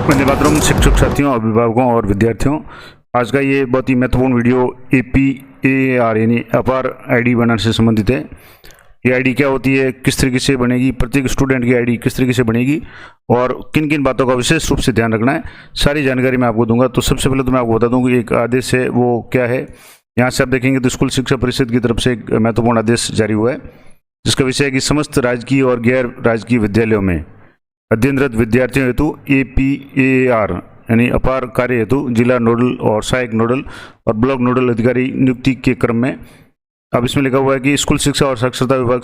वंदे मातरम। शिक्षक साथियों, अभिभावकों और विद्यार्थियों, आज का ये बहुत ही महत्वपूर्ण वीडियो APAR यानी अपार आईडी बनाने से संबंधित है। ये आईडी क्या होती है, किस तरीके से बनेगी, प्रत्येक स्टूडेंट की आईडी किस तरीके से बनेगी और किन किन बातों का विशेष रूप से ध्यान रखना है, सारी जानकारी मैं आपको दूंगा। तो सबसे पहले तो मैं आपको बता दूं कि एक आदेश है वो क्या है। यहाँ से आप देखेंगे तो स्कूल शिक्षा परिषद की तरफ से एक महत्वपूर्ण आदेश जारी हुआ है, जिसका विषय है कि समस्त राजकीय और गैर राजकीय विद्यालयों में अध्ययनरत विद्यार्थियों हेतु APAR यानी अपार कार्य हेतु जिला नोडल और सहायक नोडल और ब्लॉक नोडल अधिकारी नियुक्ति के क्रम में अब इसमें लिखा हुआ है कि स्कूल शिक्षा और साक्षरता विभाग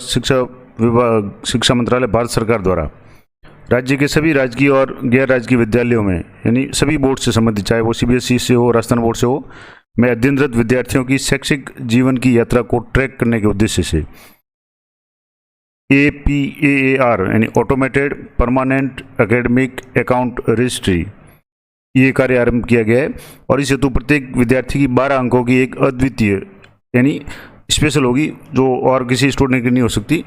शिक्षा मंत्रालय भारत सरकार द्वारा राज्य के सभी राजकीय और गैर राजकीय विद्यालयों में यानी सभी बोर्ड से संबंधित, चाहे वो CBSE से हो, राजस्थान बोर्ड से हो, में अध्ययनरत विद्यार्थियों की शैक्षिक जीवन की यात्रा को ट्रैक करने के उद्देश्य से APAR यानी automated permanent academic account registry ये कार्य आरंभ किया गया है। और इस हेतु प्रत्येक विद्यार्थी की 12 अंकों की एक अद्वितीय यानी स्पेशल होगी, जो और किसी स्टूडेंट की नहीं हो सकती,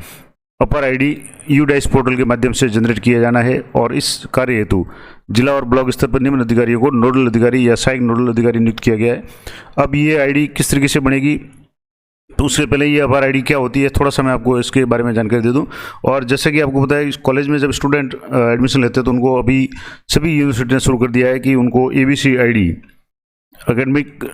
अपर आईडी UDICE पोर्टल के माध्यम से जनरेट किया जाना है। और इस कार्य हेतु जिला और ब्लॉक स्तर पर निम्न अधिकारियों को नोडल अधिकारी या सहायक नोडल अधिकारी नियुक्त किया गया है। अब ये आईडी किस तरीके से बनेगी, तो उससे पहले ये अपार आईडी क्या होती है, थोड़ा सा मैं आपको इसके बारे में जानकारी दे दूं। और जैसे कि आपको पता है, कॉलेज में जब स्टूडेंट एडमिशन लेते हैं तो उनको अभी सभी यूनिवर्सिटी ने शुरू कर दिया है कि उनको ABC ID academic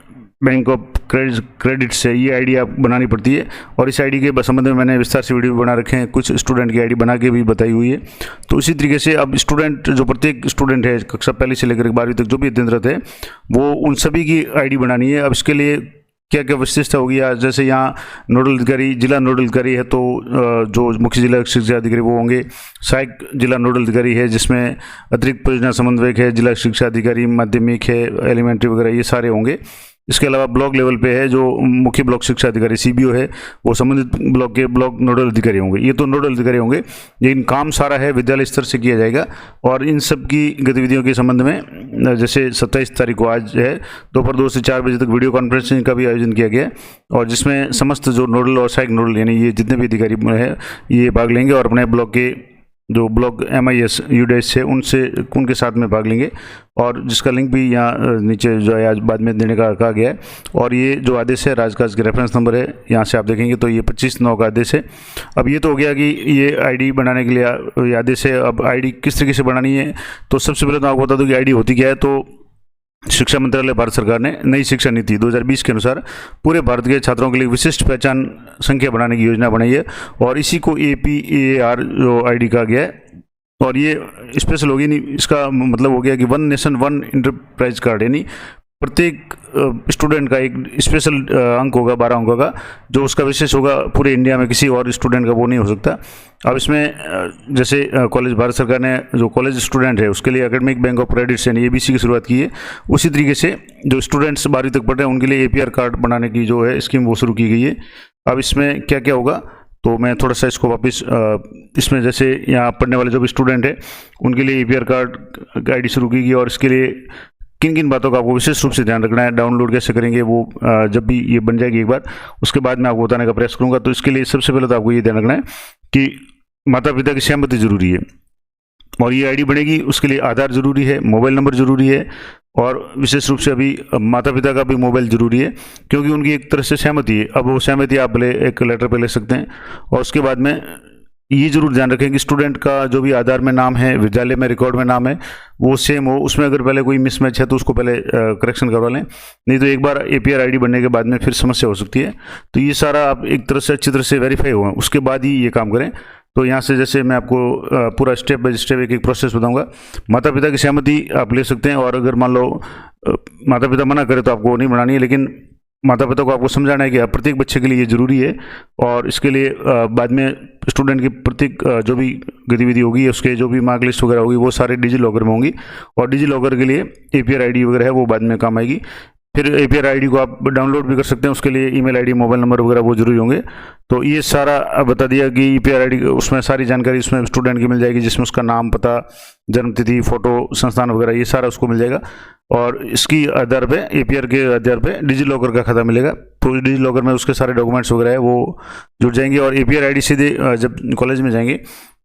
bank of credit से ये आईडी आप बनानी पड़ती है। और इस आईडी के संबंध में मैंने विस्तार से वीडियो बना रखे हैं, कुछ स्टूडेंट की आईडी बना के भी बताई हुई है। तो इसी तरीके से अब स्टूडेंट जो प्रत्येक स्टूडेंट है कक्षा पहली से लेकर 12वीं तक जो भी अध्ययनरत है वो उन सभी की आईडी बनानी है। अब इसके लिए क्या क्या विशिष्टता होगी, जैसे यहाँ नोडल अधिकारी जिला नोडल अधिकारी है तो जो मुख्य जिला शिक्षा अधिकारी वो होंगे, सहायक जिला नोडल अधिकारी है जिसमें अतिरिक्त परियोजना समन्वयक है, जिला शिक्षा अधिकारी माध्यमिक है, एलिमेंट्री वगैरह ये सारे होंगे। इसके अलावा ब्लॉक लेवल पे है जो मुख्य ब्लॉक शिक्षा अधिकारी CBO है, वो संबंधित ब्लॉक के ब्लॉक नोडल अधिकारी होंगे। ये तो नोडल अधिकारी होंगे, लेकिन काम सारा है विद्यालय स्तर से किया जाएगा। और इन सब की गतिविधियों के संबंध में जैसे 27 तारीख को आज है दोपहर 2 से 4 बजे तक वीडियो कॉन्फ्रेंसिंग का भी आयोजन किया गया है, और जिसमें समस्त जो नोडल और सहायक नोडल यानी ये जितने भी अधिकारी है ये भाग लेंगे और अपने ब्लॉक के जो ब्लॉक MIS UDICE है उनके साथ में भाग लेंगे। और जिसका लिंक भी यहाँ नीचे जो है आज बाद में देने का कहा गया है। और ये जो आदेश है राजकाज के रेफरेंस नंबर है, यहाँ से आप देखेंगे तो ये 25/9 का आदेश है। अब ये तो हो गया कि ये आईडी बनाने के लिए ये आदेश है। अब आईडी किस तरीके से बनानी है, तो सबसे पहले तो आपको बता दूँ कि आईडी होती क्या है। तो शिक्षा मंत्रालय भारत सरकार ने नई शिक्षा नीति 2020 के अनुसार पूरे भारत के छात्रों के लिए विशिष्ट पहचान संख्या बनाने की योजना बनाई है, और इसी को APAR जो आईडी कहा गया है। और ये स्पेशल होगी नहीं, इसका मतलब हो गया कि one nation one enterprise card, यानी प्रत्येक स्टूडेंट का एक स्पेशल अंक होगा 12 अंकों का, जो उसका विशेष होगा, पूरे इंडिया में किसी और स्टूडेंट का वो नहीं हो सकता। अब इसमें जैसे कॉलेज भारत सरकार ने जो कॉलेज स्टूडेंट है उसके लिए एकेडमिक बैंक ऑफ क्रेडिट यानी ABC की शुरुआत की है, उसी तरीके से जो स्टूडेंट्स 12वीं तक पढ़ रहे हैं उनके लिए APR कार्ड बनाने की जो है स्कीम वो शुरू की गई है। अब इसमें क्या क्या होगा, तो मैं थोड़ा सा इसको वापस इसमें जैसे यहाँ पढ़ने वाले जो भी स्टूडेंट है उनके लिए APR कार्ड आईडी शुरू की गई। और इसके लिए किन किन बातों का आपको विशेष रूप से ध्यान रखना है, डाउनलोड कैसे करेंगे वो जब भी ये बन जाएगी एक बार, उसके बाद मैं आपको बताने का प्रयास करूंगा। तो इसके लिए सबसे पहले तो आपको ये ध्यान रखना है कि माता पिता की सहमति जरूरी है, और ये आईडी बनेगी उसके लिए आधार जरूरी है, मोबाइल नंबर जरूरी है, और विशेष रूप से अभी माता पिता का भी मोबाइल जरूरी है, क्योंकि उनकी एक तरह से सहमति है। अब वो सहमति आप भले एक लेटर पे ले सकते हैं। और उसके बाद में ये जरूर ध्यान रखें कि स्टूडेंट का जो भी आधार में नाम है, विद्यालय में रिकॉर्ड में नाम है, वो सेम हो। उसमें अगर पहले कोई मिसमैच है तो उसको पहले करेक्शन करवा लें, नहीं तो एक बार APR आईडी बनने के बाद में फिर समस्या हो सकती है। तो ये सारा आप एक तरह से अच्छी तरह से वेरीफाई हुआ उसके बाद ही ये काम करें। तो यहाँ से जैसे मैं आपको पूरा स्टेप बाय स्टेप एक एक प्रोसेस बताऊंगा। माता पिता की सहमति आप ले सकते हैं, और अगर मान लो माता पिता मना करे तो आपको नहीं बनानी है, लेकिन माता पिता को आपको समझाना है कि प्रत्येक बच्चे के लिए ये जरूरी है। और इसके लिए बाद में स्टूडेंट की प्रत्येक जो भी गतिविधि होगी, उसके जो भी मार्क लिस्ट वगैरह होगी वो सारे डिजी-लॉकर में होंगी, और डिजी-लॉकर के लिए APR आईडी वगैरह है वो बाद में काम आएगी। फिर APR आईडी को आप डाउनलोड भी कर सकते हैं, उसके लिए ईमेल आईडी, मोबाइल नंबर वगैरह वो जरूरी होंगे। तो ये सारा बता दिया कि APR आईडी उसमें सारी जानकारी उसमें स्टूडेंट की मिल जाएगी, जिसमें उसका नाम, पता, जन्मतिथि, फोटो, संस्थान वगैरह ये सारा उसको मिल जाएगा। और इसकी आधार पे APR के आधार पे डिजी-लॉकर का खाता मिलेगा, तो डिजी-लॉकर में उसके सारे डॉक्यूमेंट्स वगैरह है वो जुड़ जाएंगे। और APR आईडी सीधे जब कॉलेज में जाएंगे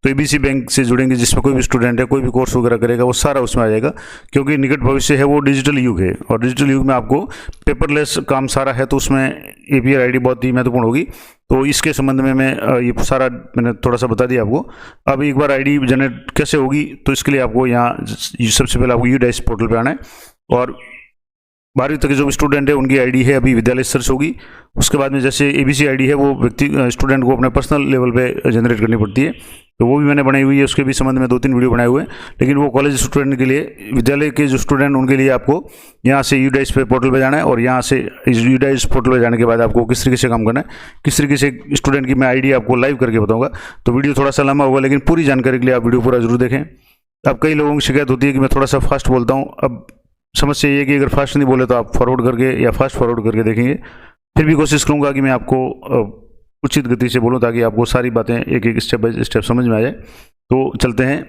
तो एबीसी बैंक से जुड़ेंगे, जिसमें कोई भी स्टूडेंट है कोई भी कोर्स वगैरह करेगा वो सारा उसमें आ जाएगा, क्योंकि निकट भविष्य है वो डिजिटल युग है, और डिजिटल युग में आपको पेपरलेस काम सारा है, तो उसमें एपीआर आईडी बहुत ही महत्वपूर्ण होगी। तो इसके संबंध में मैं ये सारा मैंने थोड़ा सा बता दिया आपको। अब एक बार आईडी जनरेट कैसे होगी, तो इसके लिए आपको यहाँ सबसे पहले आपको UDICE पोर्टल पे आना है, और 12वीं तक के जो भी स्टूडेंट है उनकी आईडी है अभी विद्यालय स्तर से होगी। उसके बाद में जैसे एबीसी आईडी है वो व्यक्ति स्टूडेंट को अपने पर्सनल लेवल पे जनरेट करनी पड़ती है, तो वो भी मैंने बनाई हुई है। उसके भी संबंध में 2-3 वीडियो बनाए हुए हैं, लेकिन वो कॉलेज स्टूडेंट के लिए, विद्यालय के जो स्टूडेंट उनके लिए आपको यहाँ से UDICE पे पोर्टल पे जाना है, और यहाँ से UDICE पोर्टल पे जाने के बाद आपको किस तरीके से काम करना है, किस तरीके से स्टूडेंट की मैं आईडी आपको लाइव करके बताऊँगा। तो वीडियो थोड़ा सा लंबा होगा, लेकिन पूरी जानकारी के लिए आप वीडियो पूरा जरूर देखें। अब कई लोगों की शिकायत होती है कि मैं थोड़ा सा फास्ट बोलता हूँ। अब समस्या ये है कि अगर फास्ट नहीं बोले तो आप फॉरवर्ड करके या फास्ट फॉरवर्ड करके देखेंगे, फिर भी कोशिश करूँगा कि मैं आपको उचित गति से बोलूँ, ताकि आपको सारी बातें एक एक स्टेप बाय स्टेप समझ में आ जाए। तो चलते हैं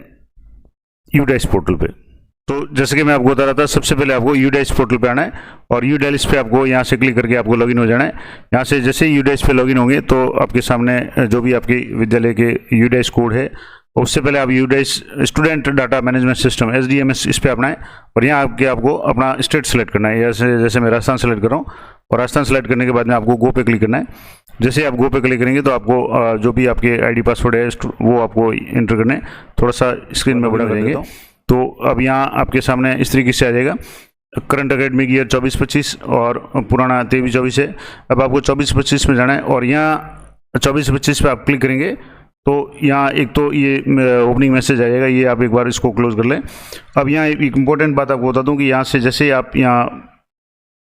UDICE पोर्टल पे। तो जैसे कि मैं आपको बता रहा था, सबसे पहले आपको UDICE पोर्टल पे आना है, और UDICE पे आपको यहाँ से क्लिक करके आपको लॉगिन हो जाना है। यहाँ से जैसे ही UDICE पे लॉगिन होंगे तो आपके सामने जो भी आपके विद्यालय के UDICE कोड है, उससे पहले आप UDICE student data management system SDMS इस पे अपना है, और यहाँ आपको अपना स्टेट सेलेक्ट करना है। जैसे मैं राजस्थान सेलेक्ट कर रहा हूँ, और राजस्थान सेलेक्ट करने के बाद में आपको गो पे क्लिक करना है। जैसे आप गो पे क्लिक करेंगे तो आपको जो भी आपके आईडी पासवर्ड है वो आपको इंटर करने, थोड़ा सा स्क्रीन में बड़ा करेंगे। तो अब यहाँ आपके सामने इस तरीके से आ जाएगा, करंट एकेडमिक ईयर 24-25 और पुराना 23-24 है। अब आपको 24-25 में जाना है, और यहाँ 24-25 पे आप क्लिक करेंगे तो यहाँ एक तो ये ओपनिंग मैसेज आ जाएगा, ये आप एक बार इसको क्लोज कर लें। अब यहाँ एक इंपॉर्टेंट बात आपको बता दूँ कि यहाँ से जैसे आप यहाँ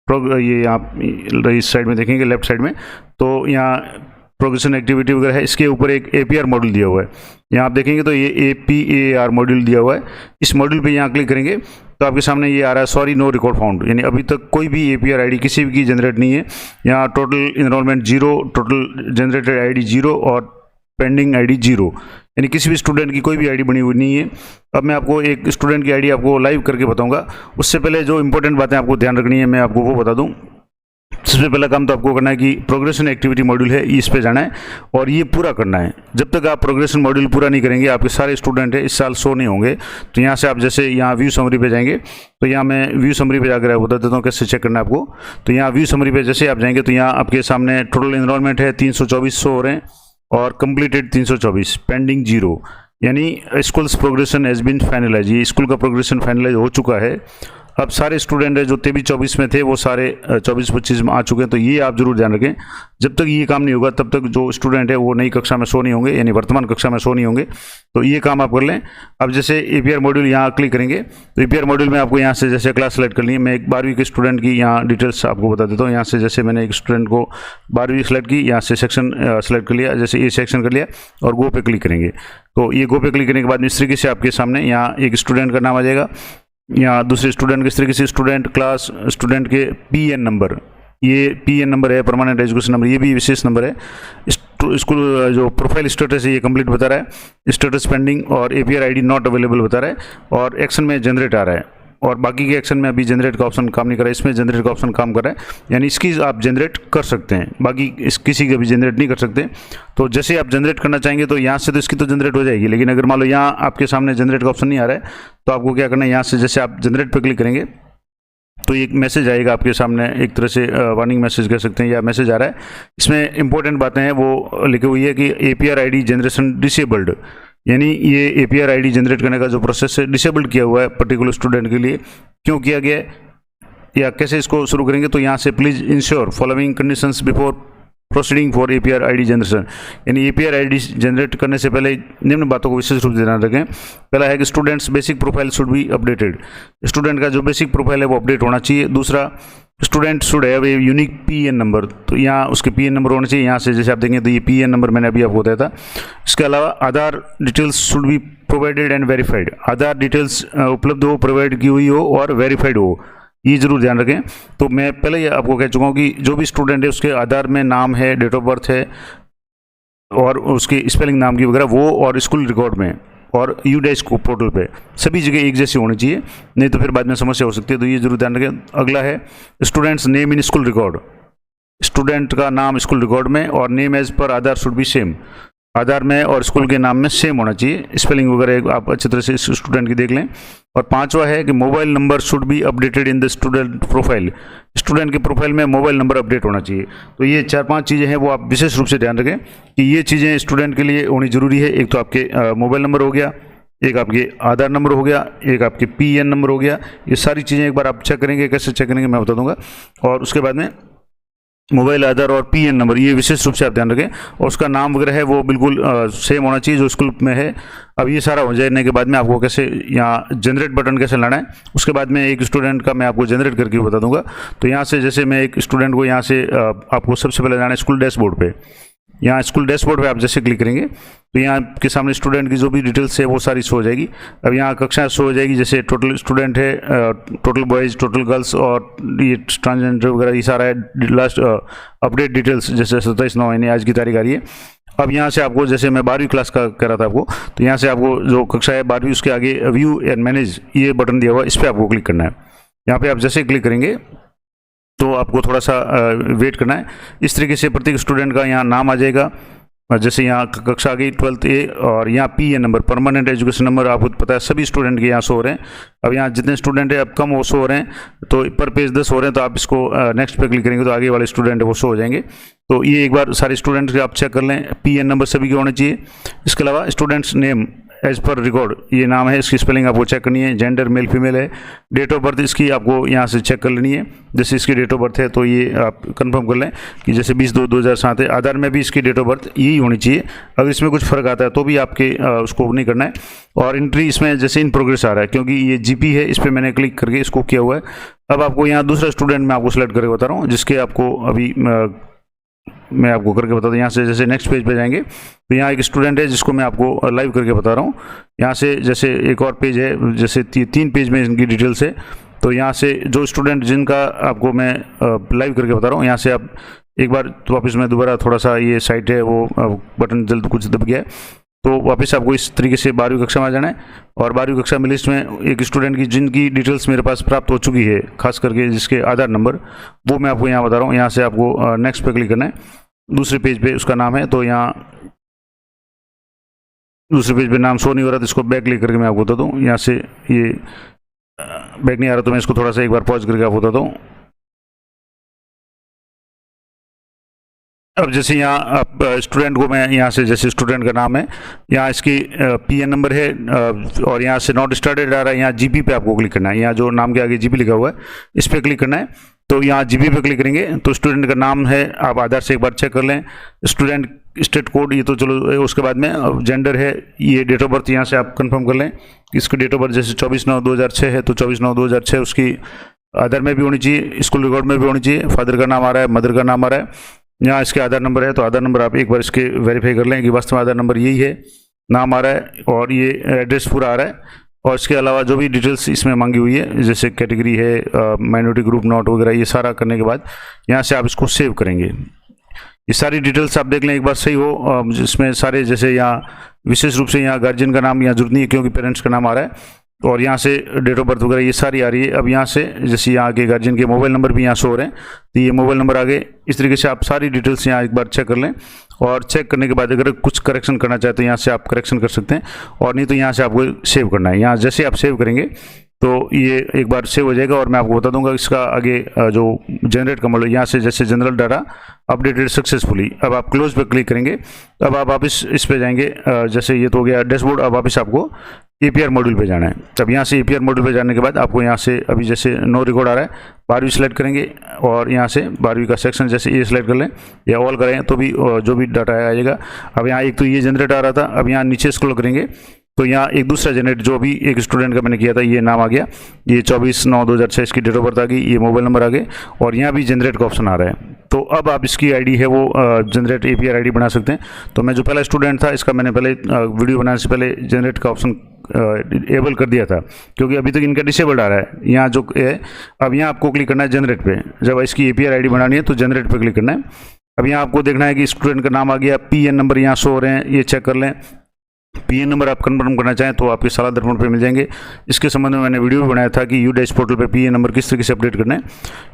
ये आप इस साइड में देखेंगे लेफ्ट साइड में, तो यहाँ प्रोग्रेशन एक्टिविटी वगैरह है, इसके ऊपर एक APR मॉड्यूल दिया हुआ है। यहाँ आप देखेंगे तो ये APAR मॉड्यूल दिया हुआ है। इस मॉड्यूल पे यहाँ क्लिक करेंगे तो आपके सामने ये आ रहा है, सॉरी नो रिकॉर्ड फाउंड, यानी अभी तक कोई भी APR आईडी किसी भी की जनरेट नहीं है। यहाँ total enrolment 0, total generated ID 0 और पेंडिंग आईडी 0, यानी किसी भी स्टूडेंट की कोई भी आईडी बनी हुई नहीं है। अब मैं आपको एक स्टूडेंट की आईडी आपको लाइव करके बताऊंगा। उससे पहले जो इंपॉर्टेंट बातें आपको ध्यान रखनी है मैं आपको वो बता दूं। सबसे पहला काम तो आपको करना है कि प्रोग्रेशन एक्टिविटी मॉड्यूल है, इस पे जाना है और ये पूरा करना है। जब तक आप प्रोग्रेशन मॉड्यूल पूरा नहीं करेंगे, आपके सारे स्टूडेंट है इस साल शो नहीं होंगे। तो यहाँ से आप जैसे यहाँ व्यू समरी पे जाएंगे, तो यहाँ मैं व्यू समरी पे जाकर बता देता हूँ कैसे चेक करना है आपको। तो यहाँ व्यू समरी पे जैसे आप जाएंगे तो यहाँ आपके सामने टोटल इनरोलमेंट है 324 हो रहे हैं, और कंप्लीटेड 324, पेंडिंग 0, यानी schools progression has been finalise. ये स्कूल का प्रोग्रेशन फाइनलाइज हो चुका है। अब सारे स्टूडेंट है जो 23-24 में थे वो सारे 24-25 में आ चुके हैं। तो ये आप जरूर ध्यान रखें, जब तक ये काम नहीं होगा तब तक जो स्टूडेंट है वो नई कक्षा में शो नहीं होंगे, यानी वर्तमान कक्षा में शो नहीं होंगे। तो ये काम आप कर लें। अब जैसे APR मॉड्यूल यहाँ क्लिक करेंगे तो APR मॉड्यूल में आपको यहाँ से जैसे क्लास सेलेक्ट करनी है। मैं एक 12वीं के स्टूडेंट की यहाँ डिटेल्स आपको बता देता हूँ। यहाँ से जैसे मैंने एक स्टूडेंट को 12वीं सेलेक्ट की, यहाँ से सेक्शन सेलेक्ट कर लिया, जैसे ये सेक्शन कर लिया और गो पे क्लिक करेंगे। तो ये गो पे क्लिक करने के बाद इस तरीके से आपके सामने यहाँ एक स्टूडेंट का नाम आ जाएगा, यहाँ दूसरे स्टूडेंट किस तरीके से स्टूडेंट क्लास स्टूडेंट के PN नंबर, ये PN नंबर है, परमानेंट एजुकेशन नंबर, ये भी विशेष नंबर है। स्कूल जो प्रोफाइल स्टेटस है ये कंप्लीट बता रहा है, स्टेटस पेंडिंग और APR आईडी नॉट अवेलेबल बता रहा है, और एक्शन में जनरेट आ रहा है, और बाकी के एक्शन में अभी जनरेट का ऑप्शन काम नहीं कर रहा है, इसमें जनरेट का ऑप्शन काम कर रहा है, यानी इसकी आप जनरेट कर सकते हैं, बाकी किसी का भी जनरेट नहीं कर सकते। तो जैसे आप जनरेट करना चाहेंगे तो यहाँ से तो इसकी तो जनरेट हो जाएगी, लेकिन अगर मान लो यहाँ आपके सामने जनरेट का ऑप्शन नहीं आ रहा है तो आपको क्या करना है, यहाँ से जैसे आप जनरेट पर क्लिक करेंगे तो एक मैसेज आएगा आपके सामने, एक तरह से वार्निंग मैसेज कह सकते हैं, या मैसेज आ रहा है। इसमें इंपॉर्टेंट बातें हैं वो लिखी हुई है कि APR आईडी जनरेशन डिसेबल्ड, यानी ये APR आईडी जनरेट करने का जो प्रोसेस है डिसेबल्ड किया हुआ है पर्टिकुलर स्टूडेंट के लिए। क्यों किया गया है या कैसे इसको शुरू करेंगे, तो यहाँ से please ensure following conditions before proceeding for APR ID generation, यानी APR आईडी जनरेट करने से पहले निम्न बातों को विशेष रूप से ध्यान रखें। पहला है कि students basic profile should be updated, student का जो बेसिक प्रोफाइल है वो अपडेट होना चाहिए। दूसरा, student should have a unique PN number, तो यहाँ उसके PN नंबर होने चाहिए। यहाँ से जैसे आप देखेंगे तो ये PN नंबर मैंने अभी आपको बताया था। इसके अलावा Aadhaar details should be provided and verified, Aadhaar details उपलब्ध हो, प्रोवाइड की हुई हो और वेरीफाइड हो, ये जरूर ध्यान रखें। तो मैं पहले ही आपको कह चुका हूँ कि जो भी स्टूडेंट है उसके आधार में नाम है, डेट ऑफ बर्थ है और उसकी स्पेलिंग नाम की वगैरह वो, और स्कूल रिकॉर्ड में और UDICE को पोर्टल पे सभी जगह एक जैसी होनी चाहिए, नहीं तो फिर बाद में समस्या हो सकती है। तो ये जरूर ध्यान रखें। अगला है students name in school record, student का नाम स्कूल रिकॉर्ड में और name as per Aadhaar should be same. Aadhaar में और स्कूल के नाम में सेम होना चाहिए, स्पेलिंग वगैरह आप अच्छी तरह से इस स्टूडेंट की देख लें। और पांचवा है कि mobile number should be updated in the student profile, student के प्रोफाइल में मोबाइल नंबर अपडेट होना चाहिए। तो ये 4-5 चीज़ें हैं वो आप विशेष रूप से ध्यान रखें कि ये चीज़ें स्टूडेंट के लिए होनी जरूरी है। एक तो आपके मोबाइल नंबर हो गया, एक आपके आधार नंबर हो गया, एक आपके PN नंबर हो गया। ये सारी चीज़ें एक बार आप चेक करेंगे, कैसे चेक करेंगे मैं बता दूंगा। और उसके बाद में मोबाइल, आधार और PN नंबर, ये विशेष रूप से आप ध्यान रखें। और उसका नाम वगैरह है वो बिल्कुल सेम होना चाहिए जो स्कूल में है। अब ये सारा हो जाने के बाद में आपको कैसे यहाँ जनरेट बटन कैसे लाना है, उसके बाद में एक स्टूडेंट का मैं आपको जनरेट करके बता दूंगा। तो यहाँ से जैसे मैं एक स्टूडेंट को यहाँ से आपको सबसे पहले जाना है स्कूल डैशबोर्ड पे। यहाँ स्कूल डैशबोर्ड पे आप जैसे क्लिक करेंगे तो यहाँ के सामने स्टूडेंट की जो भी डिटेल्स है वो सारी शो हो जाएगी। अब यहाँ कक्षा शो हो जाएगी, जैसे टोटल स्टूडेंट है, टोटल बॉयज़, टोटल गर्ल्स और ये ट्रांसजेंडर वगैरह ये सारा है। लास्ट अपडेट डिटेल्स जैसे 27/9 यानी आज की तारीख आ रही है। अब यहाँ से आपको, जैसे मैं 12वीं क्लास का कह रहा था आपको, तो यहाँ से आपको जो कक्षा है 12वीं, उसके आगे व्यू एंड मैनेज ये बटन दिया हुआ, इस पर आपको क्लिक करना है। यहाँ पे आप जैसे क्लिक करेंगे तो आपको थोड़ा सा वेट करना है। इस तरीके से प्रत्येक स्टूडेंट का यहाँ नाम आ जाएगा। जैसे यहाँ कक्षा आ गई 12th A, और यहाँ PN number, permanent education number, आपको पता है सभी स्टूडेंट के यहाँ शो हो रहे हैं। अब यहाँ जितने स्टूडेंट है अब कम वो शो हो रहे हैं, तो पर पेज 10 हो रहे हैं। तो आप इसको नेक्स्ट पे क्लिक करेंगे तो आगे वाले स्टूडेंट है वो शो हो जाएंगे। तो ये एक बार सारे स्टूडेंट्स के आप चेक कर लें, PN नंबर सभी के होने चाहिए। इसके अलावा students name as per record, ये नाम है, इसकी स्पेलिंग आपको चेक करनी है। जेंडर मेल फीमेल है। डेट ऑफ बर्थ इसकी आपको यहाँ से चेक कर लेनी है। जैसे इसकी डेट ऑफ बर्थ है तो ये आप कंफर्म कर लें कि जैसे 20/2/2007 है। आधार में भी इसकी डेट ऑफ बर्थ यही होनी चाहिए। अगर इसमें कुछ फर्क आता है तो भी आपके उसको नहीं करना है। और एंट्री इसमें जैसे इन प्रोग्रेस आ रहा है, क्योंकि ये GP है, इस पर मैंने क्लिक करके इसको किया हुआ है। अब आपको यहाँ दूसरा स्टूडेंट मैं आपको सेलेक्ट करके बता रहा हूँ, जिसके आपको अभी मैं आपको करके बता दूँ। यहाँ से जैसे नेक्स्ट पेज पे जाएंगे तो यहाँ एक स्टूडेंट है जिसको मैं आपको लाइव करके बता रहा हूँ। यहाँ से जैसे एक और पेज है, जैसे 3 पेज में इनकी डिटेल्स है। तो यहाँ से जो स्टूडेंट जिनका आपको मैं लाइव करके बता रहा हूँ, यहाँ से आप एक बार वापस में दोबारा थोड़ा सा ये साइट है वो बटन जल्द कुछ दब गया है, तो वापस आपको इस तरीके से 12वीं कक्षा में आ जाना है। और 12वीं कक्षा में लिस्ट में एक स्टूडेंट की जिनकी डिटेल्स मेरे पास प्राप्त हो चुकी है, खास करके जिसके आधार नंबर, वो मैं आपको यहाँ बता रहा हूँ। यहाँ से आपको नेक्स्ट पे क्लिक करना है। दूसरे पेज पे उसका नाम है, तो यहाँ दूसरे पेज पे नाम शो नहीं हो रहा, तो इसको बैक क्लिक करके मैं आपको बता दूँ। यहाँ से ये बैक नहीं आ रहा तो मैं इसको थोड़ा सा एक बार पॉज करके आपको बताता हूँ। अब जैसे यहाँ आप स्टूडेंट को मैं यहाँ से, जैसे स्टूडेंट का नाम है, यहाँ इसकी PN नंबर है, और यहाँ से नॉट स्टार्टेड आ रहा है। यहाँ GP पे आपको क्लिक करना है। यहाँ जो नाम के आगे GP लिखा हुआ है इस पर क्लिक करना है। तो यहाँ GP पे क्लिक करेंगे तो स्टूडेंट का नाम है, आप आधार से एक बार चेक कर लें। स्टूडेंट स्टेट कोड ये तो चलो, उसके बाद में जेंडर है, ये डेट ऑफ बर्थ यहाँ से आप कंफर्म कर लें। इसकी डेट ऑफ बर्थ जैसे 24/9/2006 है तो 24/9/2006 उसकी आधार में भी होनी चाहिए, स्कूल रिकॉर्ड में भी होनी चाहिए। फादर का नाम आ रहा है, मदर का नाम आ रहा है। यहाँ इसके आधार नंबर है, तो आधार नंबर आप एक बार इसके वेरीफाई कर लें कि वास्तव में आधार नंबर यही है, नाम आ रहा है और ये एड्रेस पूरा आ रहा है। और इसके अलावा जो भी डिटेल्स इसमें मांगी हुई है, जैसे कैटेगरी है, माइनॉरिटी ग्रुप नोट वगैरह, ये सारा करने के बाद यहाँ से आप इसको सेव करेंगे। ये सारी डिटेल्स आप देख लें एक बार सही हो, जिसमें सारे जैसे यहाँ विशेष रूप से यहाँ गार्जियन का नाम यहाँ जरूरत नहीं है क्योंकि पेरेंट्स का नाम आ रहा है, और यहाँ से डेट ऑफ बर्थ वगैरह ये सारी आ रही है। अब यहाँ से जैसे यहाँ के गार्जियन के मोबाइल नंबर भी यहाँ शो हो रहे हैं, तो ये मोबाइल नंबर आ गए। इस तरीके से आप सारी डिटेल्स यहाँ एक बार चेक कर लें, और चेक करने के बाद अगर कुछ करेक्शन करना चाहते तो यहाँ से आप करेक्शन कर सकते हैं, और नहीं तो यहाँ से आपको सेव करना है। यहाँ जैसे आप सेव करेंगे तो ये एक बार सेव हो जाएगा, और मैं आपको बता दूंगा इसका आगे जो जनरेट का मॉडल, यहाँ से जैसे जनरल डाटा अपडेटेड सक्सेसफुली। अब आप क्लोज पे क्लिक करेंगे, अब आप वापस इस पे जाएंगे, जैसे ये तो हो गया डैशबोर्ड। अब वापस आपको APR मॉड्यूल पे जाना है। तब यहाँ से APR मॉड्यूल पे जाने के बाद आपको यहाँ से अभी जैसे नो रिकॉर्ड आ रहा है, 12वीं सेलेक्ट करेंगे, और यहाँ से 12वीं का सेक्शन जैसे ये सेलेक्ट कर लें या ऑल करें तो भी जो भी डाटा आ जाएगा। अब यहाँ एक तो ये जनरेट आ रहा था, अब यहाँ नीचे स्क्रॉल करेंगे तो यहाँ एक दूसरा जनरेट जो भी एक स्टूडेंट का मैंने किया था, ये नाम आ गया, ये 24/9/2006 इसकी डेट ऑफ बर्थ आ गई, ये मोबाइल नंबर आ गए, और यहाँ भी जनरेट का ऑप्शन आ रहा है। तो अब आप इसकी ID है वो जनरेट APR ID बना सकते हैं। तो मैं जो पहला स्टूडेंट था इसका मैंने पहले वीडियो बनाने से पहले जनरेट का ऑप्शन एबल कर दिया था, क्योंकि अभी तक इनका डिसेबल्ड आ रहा है। यहाँ जो है, अब यहाँ आपको क्लिक करना है जनरेट पे। जब इसकी APR ID बनानी है तो जनरेट पे क्लिक करना है। अब यहाँ आपको देखना है कि स्टूडेंट का नाम आ गया, PN नंबर यहाँ शो हो रहे हैं, ये चेक कर लें। पीएन नंबर आप कन्फर्म करना चाहें तो आपके सालाना दर्पण पे मिल जाएंगे। इसके संबंध में मैंने वीडियो भी बनाया था कि यू डैश पोर्टल पे पीएन नंबर किस तरीके से अपडेट करना है।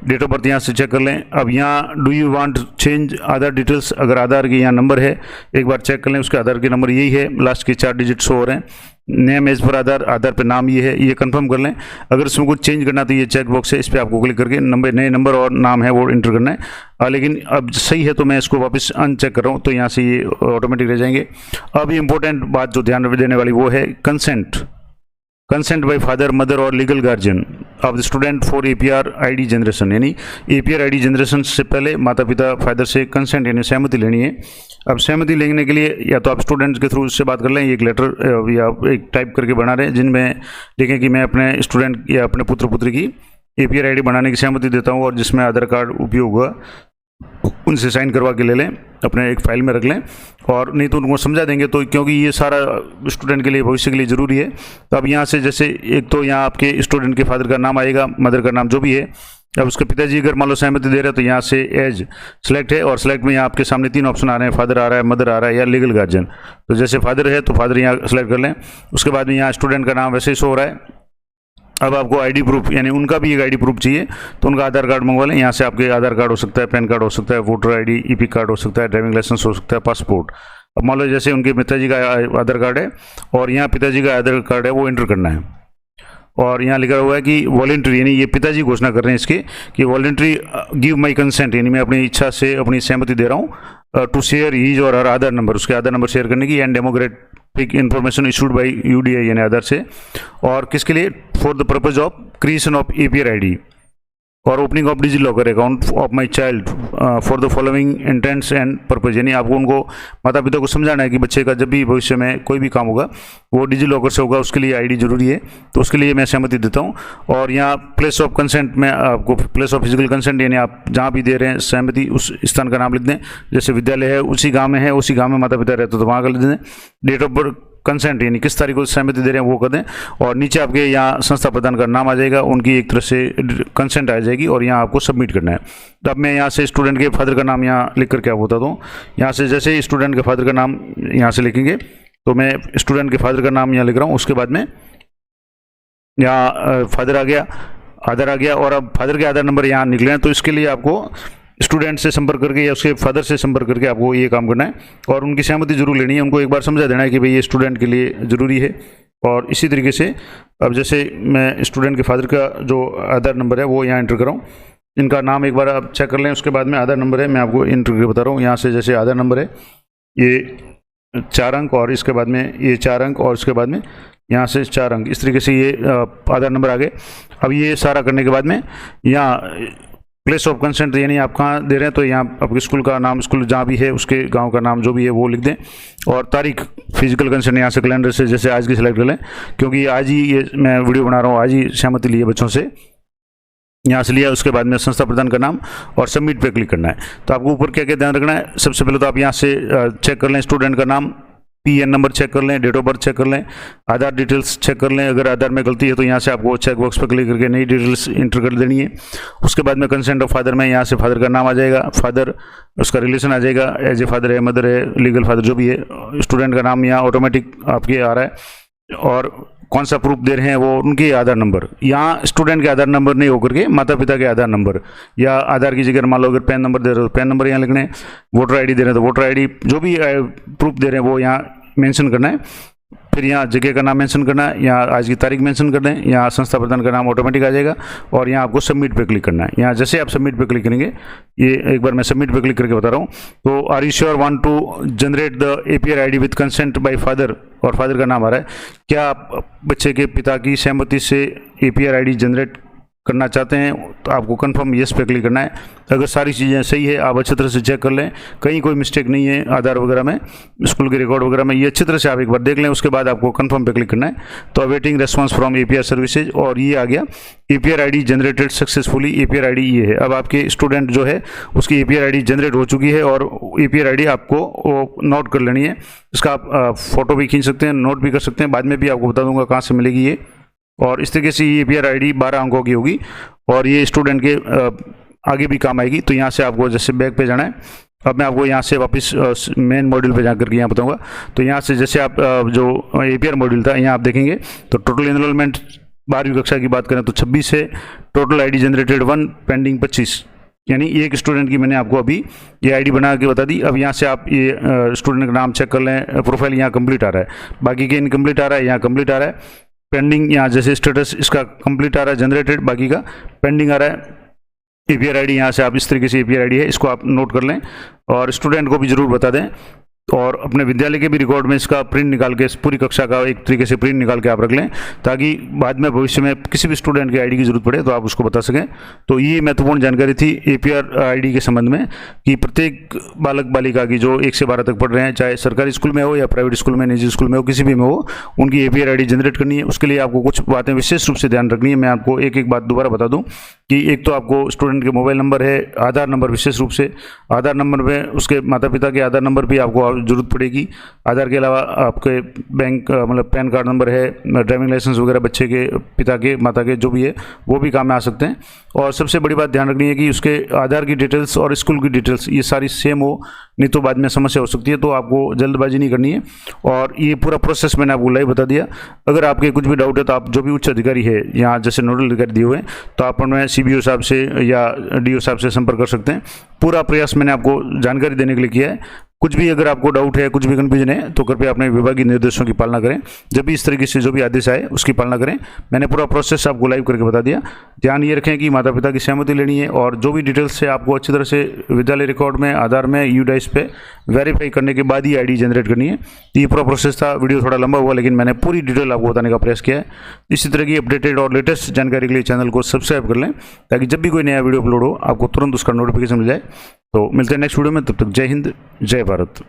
डेट ऑफ बर्थ यहाँ से चेक कर लें। अब यहाँ do you want change Aadhaar details, अगर आधार की यहाँ नंबर है एक बार चेक कर लें, उसके आधार के नंबर यही है, लास्ट के 4 डिजिट शो हो रहे हैं। नेम एज पर आधार, आधार पे नाम ये है, ये कंफर्म कर लें। अगर इसमें कुछ चेंज करना तो ये चेक बॉक्स है, इस पर आपको क्लिक करके नए नंबर और नाम है वो इंटर करना है। लेकिन अब सही है तो मैं इसको वापस अनचेक कर रहा हूँ, तो यहाँ से ये ऑटोमेटिक रह जाएंगे। अब इंपॉर्टेंट बात जो ध्यान देने वाली वो है कंसेंट बाय फादर, मदर और legal guardian of the student for APR ID generation. यानी एपीआर आईडी जनरेशन से पहले माता पिता फादर से कंसेंट यानी सहमति लेनी है। अब सहमति लेने के लिए या तो आप स्टूडेंट के थ्रू उससे बात कर लें, एक लेटर या एक टाइप करके बना रहे हैं जिनमें लिखें कि मैं अपने स्टूडेंट या अपने पुत्र पुत्री की एपीआर आईडी बनाने की सहमति देता हूँ और जिसमें आधार कार्ड उपयोग हुआ उनसे साइन करवा के ले लें, अपने एक फाइल में रख लें। और नहीं तो उनको समझा देंगे, तो क्योंकि ये सारा स्टूडेंट के लिए भविष्य के लिए ज़रूरी है। तो अब यहाँ से जैसे एक तो यहाँ आपके स्टूडेंट के फादर का नाम आएगा, मदर का नाम जो भी है। अब उसके पिताजी अगर मान लो सहमति दे रहे हैं तो यहाँ से एज सेलेक्ट है, और सेलेक्ट में यहाँ आपके सामने 3 ऑप्शन आ रहे हैं, फादर आ रहा है, मदर आ रहा है या लीगल गार्जियन। तो जैसे फादर है तो फादर यहाँ सेलेक्ट कर लें। उसके बाद में यहाँ स्टूडेंट का नाम वैसे ही शो हो रहा है। अब आपको आईडी प्रूफ यानी उनका भी एक आईडी प्रूफ चाहिए, तो उनका आधार कार्ड मंगवा लें। यहाँ से आपके आधार कार्ड हो सकता है, पैन कार्ड हो सकता है, वोटर आईडी, ईपी कार्ड हो सकता है, ड्राइविंग लाइसेंस हो सकता है, पासपोर्ट। अब मान लो जैसे उनके पिताजी का आधार कार्ड है और यहाँ पिताजी का आधार कार्ड है, वो एंटर करना है। और यहाँ लिखा हुआ है कि वॉलंटरी, यानी ये पिताजी घोषणा कर रहे हैं इसके कि वॉलंटरी गिव माई कंसेंट, यानी मैं अपनी इच्छा से अपनी सहमति दे रहा हूँ टू शेयर हीज और हर आधार नंबर, उसके आधार नंबर शेयर करने की, and demographic information issued by UDI यानी आधार से। और किसके लिए? For the purpose of creation of APR ID और opening of DigiLocker account of my child for the following intents and purpose. यानी आपको उनको माता पिता को समझाना है कि बच्चे का जब भी भविष्य में कोई भी काम होगा वो डिजी लॉकर से होगा, उसके लिए आईडी जरूरी है, तो उसके लिए मैं सहमति देता हूँ। और यहाँ प्लेस ऑफ कंसेंट में आपको प्लेस ऑफ फिजिकल कंसेंट यानी आप जहाँ भी दे रहे हैं सहमति उस स्थान का नाम लिख दें। जैसे विद्यालय है उसी गाँव में है, उसी गाँव में माता पिता रहते तो वहाँ का लिख दें। डेट ऑफ बर्थ कंसेंट यानी किस तारीख को सहमति दे रहे हैं वो कर दें। और नीचे आपके यहाँ संस्था प्रदान का नाम आ जाएगा, उनकी एक तरह से कंसेंट आ जाएगी और यहाँ आपको सबमिट करना है। तो अब मैं यहाँ से स्टूडेंट के फादर का नाम यहाँ लिख कर क्या होता तो यहाँ से जैसे ही स्टूडेंट के फादर का नाम यहाँ से लिखेंगे, तो मैं स्टूडेंट के फादर का नाम यहाँ लिख रहा हूँ। उसके बाद में यहाँ फादर आ गया, आधार आ गया, और अब फादर के आधार नंबर यहाँ निकले हैं। तो इसके लिए आपको स्टूडेंट से संपर्क करके या उसके फादर से संपर्क करके आपको ये काम करना है और उनकी सहमति जरूर लेनी है। उनको एक बार समझा देना है कि भाई ये स्टूडेंट के लिए ज़रूरी है। और इसी तरीके से अब जैसे मैं स्टूडेंट के फादर का जो आधार नंबर है वो यहाँ एंटर कर रहा हूँ। इनका नाम एक बार आप चेक कर लें, उसके बाद में आधार नंबर है, मैं आपको एंटर करके बता रहा हूँ। यहाँ से जैसे आधार नंबर है ये 4 अंक और इसके बाद में ये 4 अंक और इसके बाद में यहाँ से 4 अंक, इस तरीके से ये आधार नंबर आ गए। अब ये सारा करने के बाद में यहाँ प्लेस ऑफ कंसेंट यानी आप कहाँ दे रहे हैं, तो यहाँ आपके स्कूल का नाम, स्कूल जहाँ भी है उसके गांव का नाम जो भी है वो लिख दें। और तारीख फिजिकल कंसेंट यहाँ से कैलेंडर से जैसे आज की सिलेक्ट कर लें, क्योंकि आज ही ये मैं वीडियो बना रहा हूँ, आज ही सहमति ली है बच्चों से, यहाँ से लिया। उसके बाद में संस्था प्रदान का नाम और सबमिट पे क्लिक करना है। तो आपको ऊपर क्या क्या ध्यान रखना है? सबसे पहले तो आप यहाँ से चेक कर लें स्टूडेंट का नाम, पीएन नंबर चेक कर लें, डेट ऑफ बर्थ चेक कर लें, आधार डिटेल्स चेक कर लें। अगर आधार में गलती है तो यहाँ से आपको चेक बॉक्स पर क्लिक करके नई डिटेल्स इंटर कर देनी है। उसके बाद में कंसेंट ऑफ फादर में यहाँ से फादर का नाम आ जाएगा, फादर उसका रिलेशन आ जाएगा, एज ए फादर है, मदर है, लीगल फादर जो भी है। स्टूडेंट का नाम यहाँ ऑटोमेटिक आपके आ रहा है और कौन सा प्रूफ दे रहे हैं वो उनके आधार नंबर। यहाँ स्टूडेंट के आधार नंबर नहीं होकर के माता पिता के आधार नंबर या आधार की जगह मान लो अगर पैन नंबर दे रहे हो तो पैन नंबर यहाँ लिखना है, वोटर आईडी दे रहे हैं तो वोटर आईडी, जो भी प्रूफ दे रहे हैं वो यहाँ मेंशन करना है। फिर यहाँ जगह का नाम मेंशन करना है, यहाँ आज की तारीख मेंशन कर दें, यहाँ संस्था प्रदान का नाम ऑटोमेटिक आ जाएगा और यहाँ आपको सबमिट पे क्लिक करना है। यहाँ जैसे आप सबमिट पे क्लिक करेंगे, ये एक बार मैं सबमिट पे क्लिक करके बता रहा हूँ। तो are you sure want to generate the APR ID with consent by father, और फादर का नाम आ रहा है, क्या आप बच्चे के पिता की सहमति से एपीआर आईडी जनरेट करना चाहते हैं? तो आपको कंफर्म येस पे क्लिक करना है। अगर सारी चीज़ें सही है आप अच्छी तरह से चेक कर लें, कहीं कोई मिस्टेक नहीं है आधार वगैरह में, स्कूल के रिकॉर्ड वगैरह में, ये अच्छी तरह से आप एक बार देख लें। उसके बाद आपको कंफर्म पे क्लिक करना है। तो awaiting response from APR services, और ये आ गया APR ID generated successfully. APR ID ये है, अब आपके स्टूडेंट जो है उसकी एपीआर आईडी जनरेट हो चुकी है और एपीआर आईडी आपको नोट कर लेनी है। इसका आप फोटो भी खींच सकते हैं, नोट भी कर सकते हैं, बाद में भी आपको बता दूंगा कहाँ से मिलेगी ये। और इस तरीके से ये एपीआर आईडी 12 अंकों की होगी और ये स्टूडेंट के आगे भी काम आएगी। तो यहाँ से आपको जैसे बैक पे जाना है, अब मैं आपको यहाँ से वापस मेन मॉड्यूल पे जाकर के यहाँ बताऊँगा। तो यहाँ से जैसे आप जो APR मॉड्यूल था यहाँ आप देखेंगे तो टोटल एनरोलमेंट 12वीं कक्षा की बात करें तो 26 है, टोटल आईडी जनरेटेड 1, पेंडिंग 25, यानी एक स्टूडेंट की मैंने आपको अभी ये आईडी बना के बता दी। अब यहाँ से आप ये स्टूडेंट का नाम चेक कर लें, प्रोफाइल यहाँ कंप्लीट आ रहा है, बाकी के इनकम्प्लीट आ रहा है, यहाँ कंप्लीट आ रहा है, पेंडिंग यहाँ जैसे स्टेटस इसका कंप्लीट आ रहा है, जनरेटेड बाकी का पेंडिंग आ रहा है। APR आईडी यहाँ से आप इस तरीके से APR आईडी है, इसको आप नोट कर लें और स्टूडेंट को भी ज़रूर बता दें और अपने विद्यालय के भी रिकॉर्ड में इसका प्रिंट निकाल के, इस पूरी कक्षा का एक तरीके से प्रिंट निकाल के आप रख लें, ताकि बाद में भविष्य में किसी भी स्टूडेंट की आईडी की जरूरत पड़े तो आप उसको बता सकें। तो ये महत्वपूर्ण जानकारी थी APR आईडी के संबंध में कि प्रत्येक बालक बालिका की जो 1 से 12 तक पढ़ रहे हैं, चाहे सरकारी स्कूल में हो या प्राइवेट स्कूल में, निजी स्कूल में हो, किसी भी में हो, उनकी APR आईडी जनरेट करनी है। उसके लिए आपको कुछ बातें विशेष रूप से ध्यान रखनी है। मैं आपको एक एक बात दोबारा बता दूँ कि एक तो आपको स्टूडेंट के मोबाइल नंबर है, आधार नंबर, विशेष रूप से आधार नंबर में उसके माता पिता के आधार नंबर भी आपको जरूरत पड़ेगी। आधार के अलावा आपके बैंक मतलब पैन कार्ड नंबर है, ड्राइविंग लाइसेंस वगैरह बच्चे के पिता के माता के जो भी है वो भी काम में आ सकते हैं। और सबसे बड़ी बात ध्यान रखनी है कि उसके आधार की डिटेल्स और स्कूल की डिटेल्स ये सारी सेम हो, नहीं तो बाद में समस्या हो सकती है। तो आपको जल्दबाजी नहीं करनी है और ये पूरा प्रोसेस मैंने आपको लाइव बता दिया। अगर आपके कुछ भी डाउट है तो आप जो भी उच्च अधिकारी है यहाँ जैसे नोडल अधिकारी दिए हुए हैं तो आप उनमें CBO साहब से या DO साहब से संपर्क कर सकते हैं। पूरा प्रयास मैंने आपको जानकारी देने के लिए किया है। कुछ भी अगर आपको डाउट है, कुछ भी कन्फ्यूजन है तो कृपया अपने विभागीय निर्देशों की पालना करें। जब भी इस तरीके से जो भी आदेश आए उसकी पालना करें। मैंने पूरा प्रोसेस आपको लाइव करके बता दिया। ध्यान ये रखें कि माता पिता की सहमति लेनी है और जो भी डिटेल्स है आपको अच्छी तरह से विद्यालय रिकॉर्ड में, आधार में, UDIS पे वेरीफाई करने के बाद ही आईडी जनरेट करनी है। तो ये पूरा प्रोसेस था। वीडियो थोड़ा लंबा हुआ लेकिन मैंने पूरी डिटेल आपको बताने का प्रयास किया है। इसी तरह की अपडेटेड और लेटेस्ट जानकारी के लिए चैनल को सब्सक्राइब कर लें ताकि जब भी कोई नया वीडियो अपलोड हो आपको तुरंत उसका नोटिफिकेशन मिल जाए। तो मिलते हैं नेक्स्ट वीडियो में, तब तक जय हिंद, जय भारत।